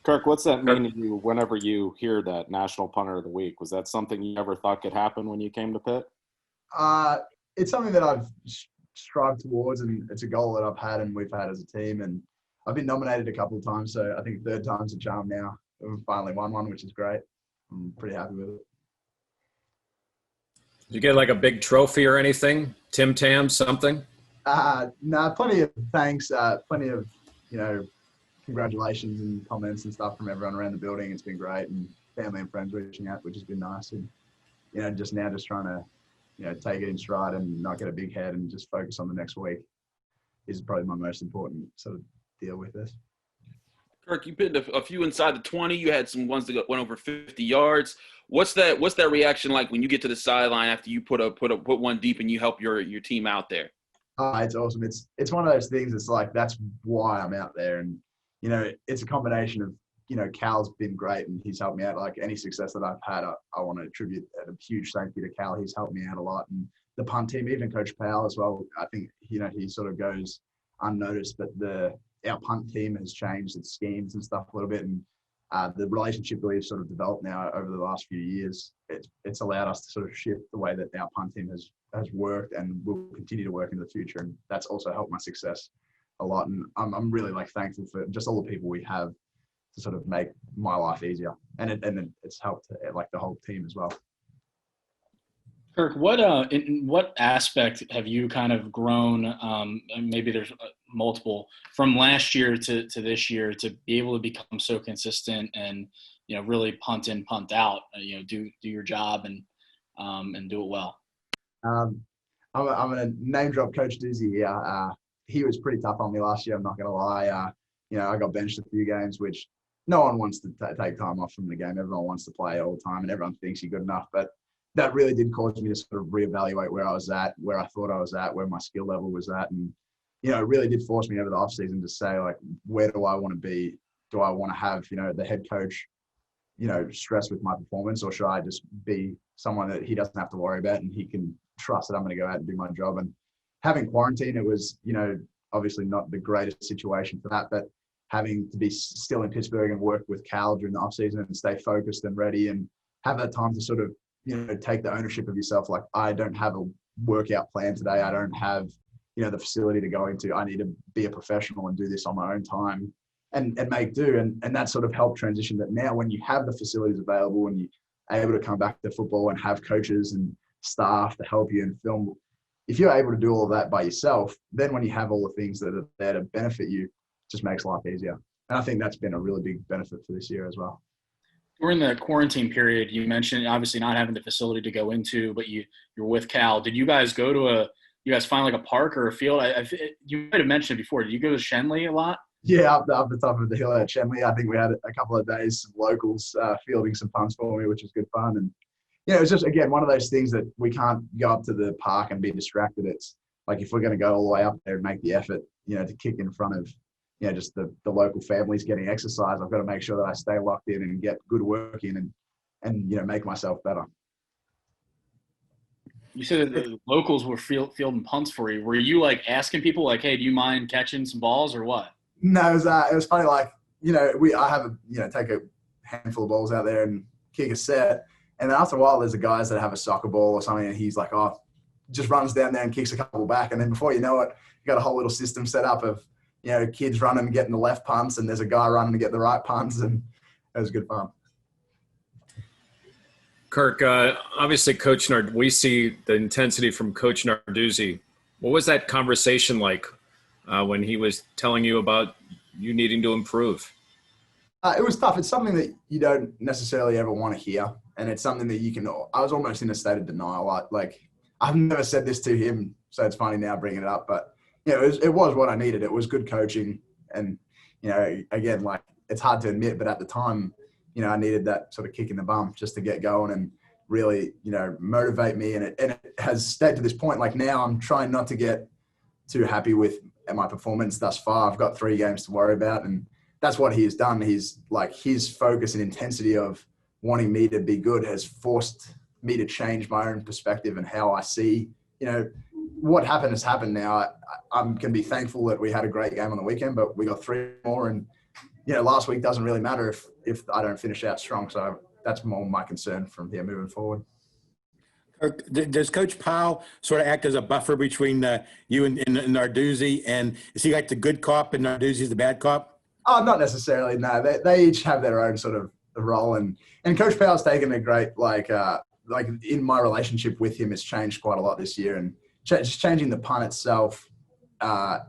Kirk, what's that mean to you whenever you hear that National Punter of the Week? Was that something you ever thought could happen when you came to Pitt? Uh, it's something that I've strived towards, and it's a goal that I've had and we've had as a team. And I've been nominated a couple of times, so I think third time's a charm now. We've finally won one, which is great. I'm pretty happy with it. Did you get like a big trophy or anything? Tim Tam, something? No, plenty of thanks, plenty of, congratulations and comments and stuff from everyone around the building. It's been great, and family and friends reaching out, which has been nice. And, just trying to, take it in stride and not get a big head and just focus on the next week is probably my most important sort of deal with this. Kirk, you pinned a few inside the 20. You had some ones that went over 50 yards. What's that reaction like when you get to the sideline after you put one deep and you help your team out there? It's awesome. It's one of those things. It's like, that's why I'm out there. And, it's a combination of, Cal's been great and he's helped me out. Like any success that I've had, I want to attribute a huge thank you to Cal. He's helped me out a lot. And the punt team, even Coach Powell as well, I think, he sort of goes unnoticed, but our punt team has changed its schemes and stuff a little bit. And the relationship that we've sort of developed now over the last few years, it's allowed us to sort of shift the way that our punt team has worked and will continue to work in the future. And that's also helped my success a lot. And I'm really thankful for just all the people we have to sort of make my life easier. And it's helped the whole team as well. Kirk, in what aspect have you kind of grown? Maybe there's multiple from last year to this year to be able to become so consistent and really punt in, punt out. Do your job and do it well. I'm gonna name drop Coach Doozy here. He was pretty tough on me last year. I'm not gonna lie. I got benched a few games, which no one wants to take time off from the game. Everyone wants to play all the time, and everyone thinks you're good enough. But that really did cause me to sort of reevaluate where I was at, where I thought I was at, where my skill level was at. And, it really did force me over the offseason to say, where do I want to be? Do I want to have, the head coach, stress with my performance, or should I just be someone that he doesn't have to worry about and he can trust that I'm going to go out and do my job? And having quarantine, it was, obviously not the greatest situation for that, but having to be still in Pittsburgh and work with Cal during the offseason and stay focused and ready and have that time to sort of, take the ownership of yourself. Like, I don't have a workout plan today. I don't have, the facility to go into. I need to be a professional and do this on my own time and make do. And that sort of helped transition that now when you have the facilities available and you're able to come back to football and have coaches and staff to help you and film, if you're able to do all of that by yourself, then when you have all the things that are there to benefit you, it just makes life easier. And I think that's been a really big benefit for this year as well. During the quarantine period, you mentioned obviously not having the facility to go into, but you're with Cal. Did you guys go to you guys find a park or a field? You might have mentioned it before. Did you go to Shenley a lot? Yeah, up the top of the hill at Shenley. I think we had a couple of days, some locals fielding some punts for me, which was good fun. And, it was just, again, one of those things that we can't go up to the park and be distracted. It's like, if we're going to go all the way up there and make the effort, to kick in front of, just the local families getting exercise, I've got to make sure that I stay locked in and get good work in and make myself better. You said that the locals were fielding punts for you. Were you asking people hey, do you mind catching some balls or what? No, it was funny. I have take a handful of balls out there and kick a set. And then after a while, there's the guys that have a soccer ball or something, and he's just runs down there and kicks a couple back. And then before you know it, you got a whole little system set up of, kids running and getting the left punts, and there's a guy running to get the right punts, and it was good fun. Kirk, obviously we see the intensity from Coach Narduzzi. What was that conversation like when he was telling you about you needing to improve? It was tough. It's something that you don't necessarily ever want to hear. And it's something that I was almost in a state of denial. I've never said this to him, so it's funny now bringing it up. But, it was what I needed. It was good coaching. And, again, it's hard to admit, but at the time, I needed that sort of kick in the bum just to get going and really, motivate me. And it has stayed to this point. Now I'm trying not to get too happy with my performance thus far. I've got 3 games to worry about. And that's what he has done. He's his focus and intensity of wanting me to be good has forced me to change my own perspective and how I see, what happened has happened now. I'm going to be thankful that we had a great game on the weekend, but we got 3 more, and last week doesn't really matter if I don't finish out strong. So that's more my concern from here moving forward. Does Coach Powell sort of act as a buffer between you and Narduzzi? And is he like the good cop and Narduzzi's the bad cop? Oh, not necessarily. No, they each have their own sort of role, and Coach Powell's taken a great like in my relationship with him, it's changed quite a lot this year, and just changing the punt itself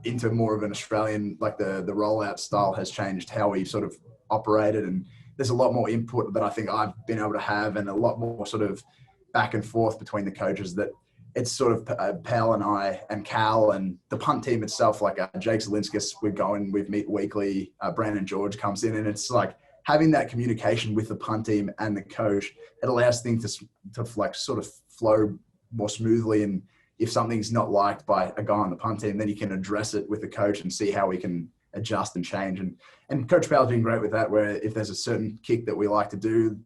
into more of an Australian, like the rollout style has changed how we sort of operated, and there's a lot more input that I think I've been able to have, and a lot more sort of back and forth between the coaches that it's sort of Pal and I and Cal and the punt team itself, like Jake Zelinskas, we meet weekly, Brandon George comes in, and it's like having that communication with the punt team and the coach, it allows things to like sort of flow more smoothly. And if something's not liked by a guy on the punt team, then you can address it with the coach and see how we can adjust and change. And Coach Powell's been great with that, where if there's a certain kick that we like to do,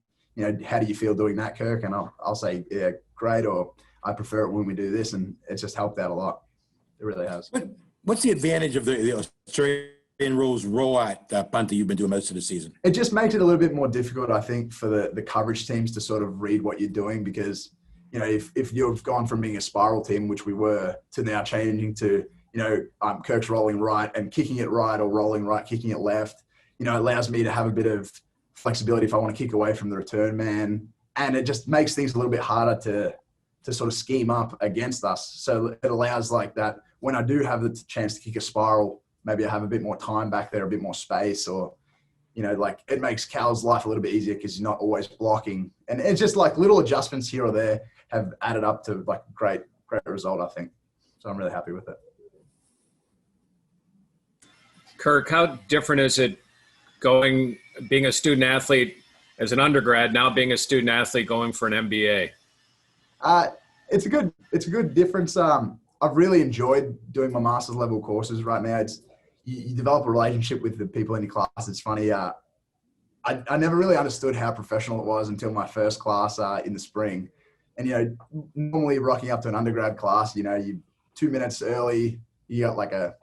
how do you feel doing that, Kirk? And I'll say, yeah, great, or I prefer it when we do this, and it's just helped out a lot. It really has. What's the advantage of the Australian rules rollout punt that you've been doing most of the season? It just makes it a little bit more difficult, I think, for the coverage teams to sort of read what you're doing, because if you've gone from being a spiral team, which we were, to now changing to Kirk's rolling right and kicking it right, or rolling right, kicking it left, it allows me to have a bit of flexibility if I want to kick away from the return man, and it just makes things a little bit harder to sort of scheme up against us. So it allows like that when I do have the chance to kick a spiral, maybe I have a bit more time back there, a bit more space, or like it makes Cal's life a little bit easier because he's not always blocking, and it's just like little adjustments here or there have added up to like a great result, I think. So I'm really happy with it. Kirk, how different is it being a student athlete as an undergrad, now being a student athlete going for an MBA? It's a good difference. I've really enjoyed doing my master's level courses right now. You develop a relationship with the people in your class. It's funny. I never really understood how professional it was until my first class in the spring. And, normally rocking up to an undergrad class, you 2 minutes early, you got like a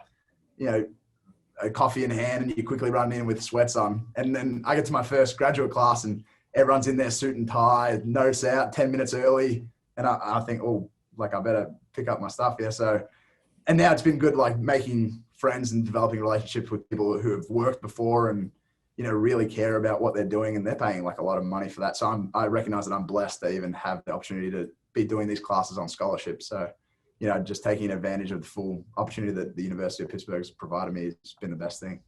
coffee in hand, and you quickly run in with sweats on. And then I get to my first graduate class, and everyone's in their suit and tie, notes out 10 minutes early. And I think, I better pick up my stuff here. So, and now it's been good, like making friends and developing relationships with people who have worked before and, really care about what they're doing, and they're paying like a lot of money for that. So I recognize that I'm blessed to even have the opportunity to be doing these classes on scholarship. So, just taking advantage of the full opportunity that the University of Pittsburgh has provided me has been the best thing.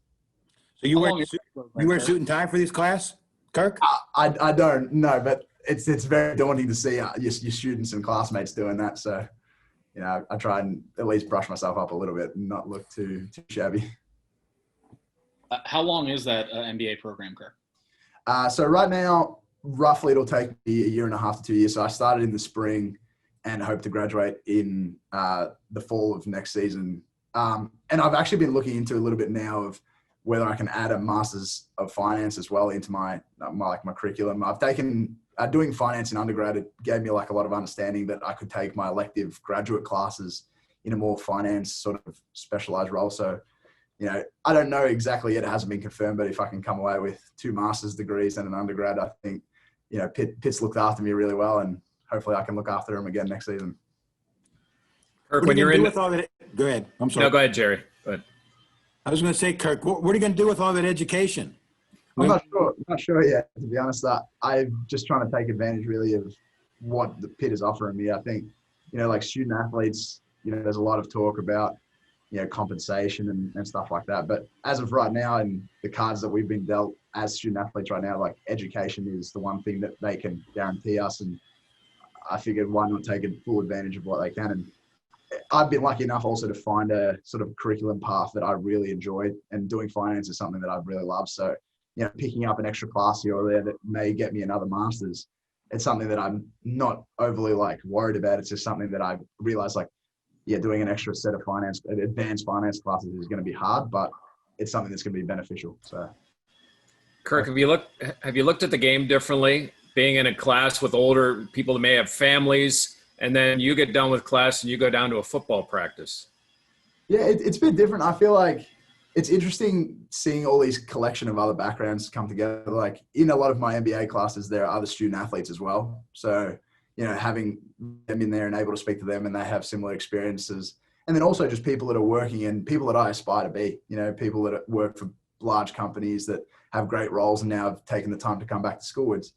So you wear suit and tie for this class, Kirk? I don't know, but it's very daunting to see your students and classmates doing that. So, I try and at least brush myself up a little bit and not look too shabby. How long is that MBA program, Kirk? So right now, roughly it'll take me a year and a half to 2 years. So I started in the spring and hope to graduate in the fall of next season. And I've actually been looking into a little bit now of whether I can add a Master's of Finance as well into my curriculum. I've taken doing finance in undergrad. It gave me like a lot of understanding that I could take my elective graduate classes in a more finance sort of specialized role. So, I don't know exactly yet. It hasn't been confirmed, but if I can come away with 2 master's degrees and an undergrad, I think, Pitt's looked after me really well, and hopefully I can look after him again next season. Kirk, when you're in with all that, go ahead. I'm sorry. No, go ahead, Jerry. Go ahead. I was going to say, Kirk, what are you going to do with all that education? I'm not sure yet, to be honest. I'm just trying to take advantage really of what the Pitt is offering me. I think, like student athletes, there's a lot of talk about, compensation and stuff like that. But as of right now, and the cards that we've been dealt as student athletes right now, like education is the one thing that they can guarantee us. And I figured why not take full advantage of what they can. And I've been lucky enough also to find a sort of curriculum path that I really enjoyed, and doing finance is something that I've really loved. So, picking up an extra class here or there that may get me another master's, it's something that I'm not overly worried about. It's just something that I realized doing an extra set of advanced finance classes is going to be hard, but it's something that's going to be beneficial. So, Kirk, have you looked at the game differently, being in a class with older people that may have families, and then you get done with class and you go down to a football practice? Yeah, it's been different. I feel like it's interesting seeing all these collection of other backgrounds come together. Like in a lot of my MBA classes, there are other student athletes as well. So, having them in there and able to speak to them and they have similar experiences. And then also just people that are working and people that I aspire to be, people that work for large companies that have great roles and now have taken the time to come back to school. It's,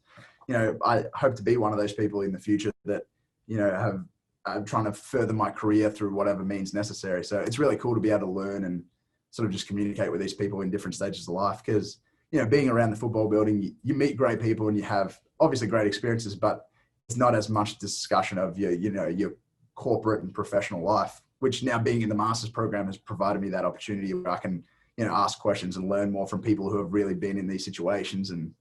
I hope to be one of those people in the future that, I'm trying to further my career through whatever means necessary. So it's really cool to be able to learn and sort of just communicate with these people in different stages of life. Because, being around the football building, you meet great people and you have obviously great experiences, but it's not as much discussion of your corporate and professional life, which now being in the master's program has provided me that opportunity where I can, ask questions and learn more from people who have really been in these situations and,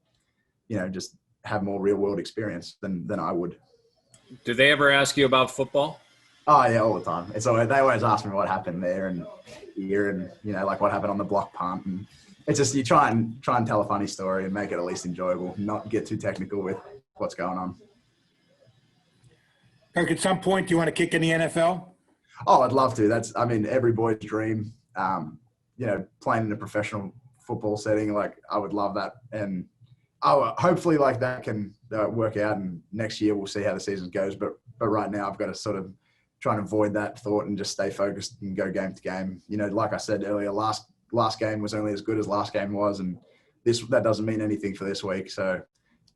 just have more real world experience than I would. Did they ever ask you about football? Oh yeah, all the time. They always ask me what happened there and here, and like what happened on the block punt. And it's just you try and tell a funny story and make it at least enjoyable, not get too technical with what's going on. Kirk, at some point, do you want to kick in the NFL? Oh, I'd love to. That's every boy's dream. Playing in a professional football setting, like I would love that, and hopefully like that can work out. And next year we'll see how the season goes. But right now I've got to sort of try and avoid that thought and just stay focused and go game to game. Like I said earlier, last game was only as good as last game was, and that doesn't mean anything for this week. So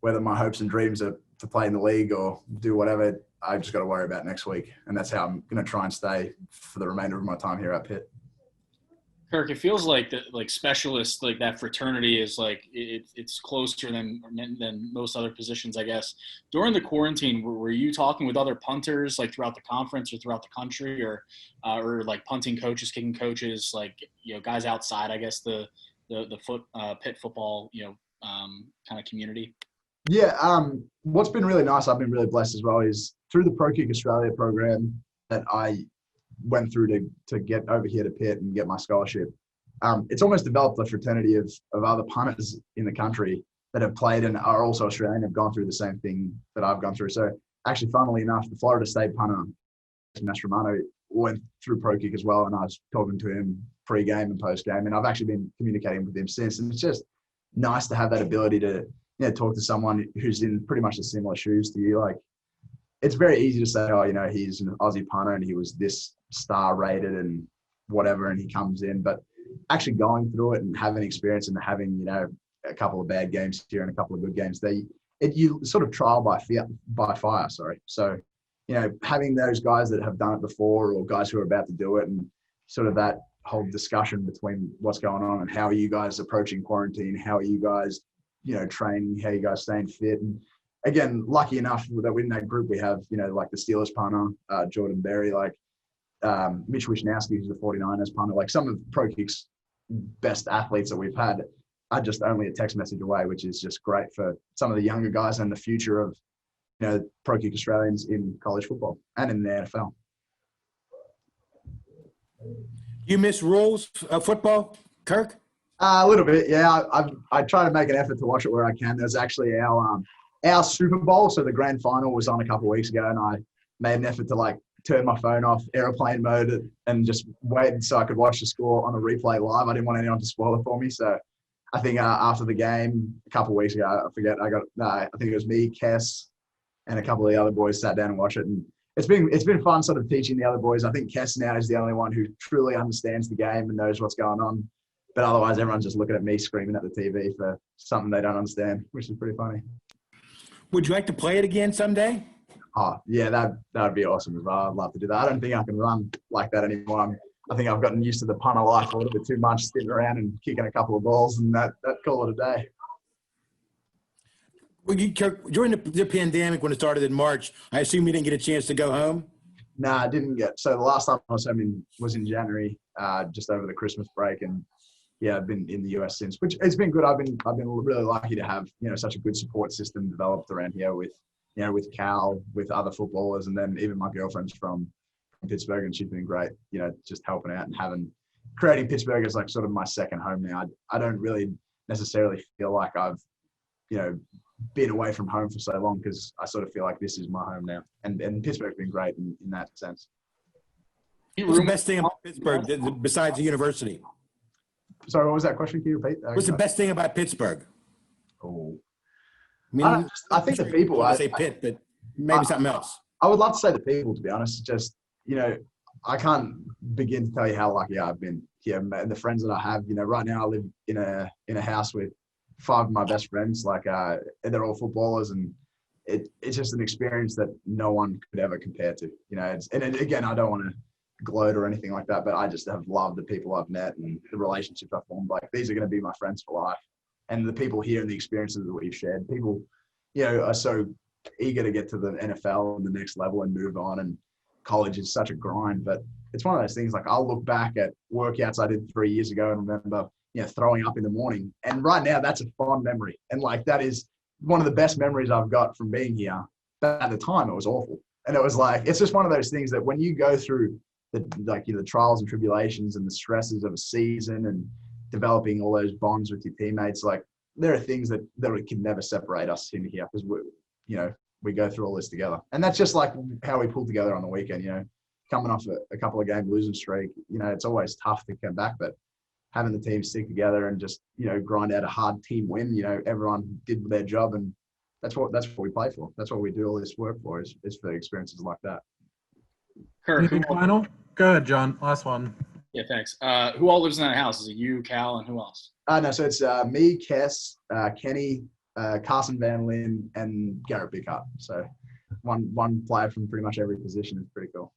whether my hopes and dreams are to play in the league or do whatever, I've just got to worry about next week. And that's how I'm going to try and stay for the remainder of my time here at Pitt. Kirk, it feels like specialists, like that fraternity is like it's closer than most other positions, I guess. During the quarantine, were you talking with other punters like throughout the conference or throughout the country, or like punting coaches, kicking coaches, like guys outside, I guess the Pitt football kind of community? Yeah, what's been really nice, I've been really blessed as well, is through the Pro Kick Australia program that I went through to get over here to Pitt and get my scholarship. It's almost developed a fraternity of other punters in the country that have played and are also Australian, have gone through the same thing that I've gone through. So actually, funnily enough, the Florida State punter, Mastromano, went through Pro Kick as well, and I was talking to him pre-game and post-game, and I've actually been communicating with him since. And it's just nice to have that ability to talk to someone who's in pretty much the similar shoes to you. Like, it's very easy to say, he's an Aussie punter and he was this star rated and whatever, and he comes in. But actually going through it and having experience and having, a couple of bad games here and a couple of good games, you sort of trial by fire. So, having those guys that have done it before or guys who are about to do it, and sort of that whole discussion between what's going on and how are you guys approaching quarantine, how are you guys, training, how are you guys staying fit. And again, lucky enough that in that group we have, like the Steelers punter, Jordan Berry, like Mitch Wishnowsky, who's the 49ers punter, like some of Pro Kick's best athletes that we've had are just only a text message away, which is just great for some of the younger guys and the future of, Pro Kick Australians in college football and in the NFL. You miss rules of football, Kirk? A little bit, yeah. I try to make an effort to watch it where I can. There's actually our Super Bowl, so the grand final was on a couple of weeks ago, and I made an effort to turn my phone off, airplane mode, and just wait so I could watch the score on the replay live. I didn't want anyone to spoil it for me, so I think after the game a couple of weeks ago, I think it was me, Kess, and a couple of the other boys sat down and watched it, and it's been fun sort of teaching the other boys. I think Kess now is the only one who truly understands the game and knows what's going on. But otherwise, everyone's just looking at me screaming at the TV for something they don't understand, which is pretty funny. Would you like to play it again someday? Oh, yeah, that would be awesome as well. I'd love to do that. I don't think I can run like that anymore. I think I've gotten used to the punter life a little bit too much, sitting around and kicking a couple of balls, and that call it a day. Well, during the pandemic, when it started in March, I assume you didn't get a chance to go home? No, I didn't get. So the last time I was home was in January, just over the Christmas break, and yeah, I've been in the US since, which it's been good. I've been really lucky to have such a good support system developed around here with Cal, with other footballers, and then even my girlfriend's from Pittsburgh, and she's been great. Just helping out and creating Pittsburgh as like sort of my second home now. I don't really necessarily feel like I've been away from home for so long, because I sort of feel like this is my home now, and Pittsburgh's been great in that sense. What's the best thing about Pittsburgh besides the university? Sorry, what was that question? Can you repeat? What's the best thing about Pittsburgh? Oh, I mean, I think the people. I say Pitt, but maybe something else. I would love to say the people, to be honest. Just, you know, I can't begin to tell you how lucky I've been here and the friends that I have. You know, right now I live in a house with 5 of my best friends. Like, they're all footballers, and it's just an experience that no one could ever compare to. You know, and again, I don't want to gloat or anything like that, but I just have loved the people I've met and the relationships I've formed. Like, these are going to be my friends for life, and the people here and the experiences that we've shared. People, you know, are so eager to get to the NFL and the next level and move on, and college is such a grind. But it's one of those things, like, I'll look back at workouts I did 3 years ago and remember, you know, throwing up in the morning, and right now that's a fond memory, and like, that is one of the best memories I've got from being here. But at the time it was awful, and it was like, it's just one of those things that when you go through the trials and tribulations and the stresses of a season and developing all those bonds with your teammates, like, there are things that can never separate us in here, because we go through all this together. And that's just like how we pulled together on the weekend, you know, coming off a couple of game losing streak. You know, it's always tough to come back, but having the team stick together and just, you know, grind out a hard team win, you know, everyone did their job, and that's what we play for. That's what we do all this work for, is for experiences like that. Kirk, Final? Go ahead, John. Last one. yeah, thanks. Who all lives in that house? Is it you, Cal, and who else? No, so it's me, Kess, Kenny, Carson Van Lin, and Garrett Bickart. So one player from pretty much every position. Is pretty cool.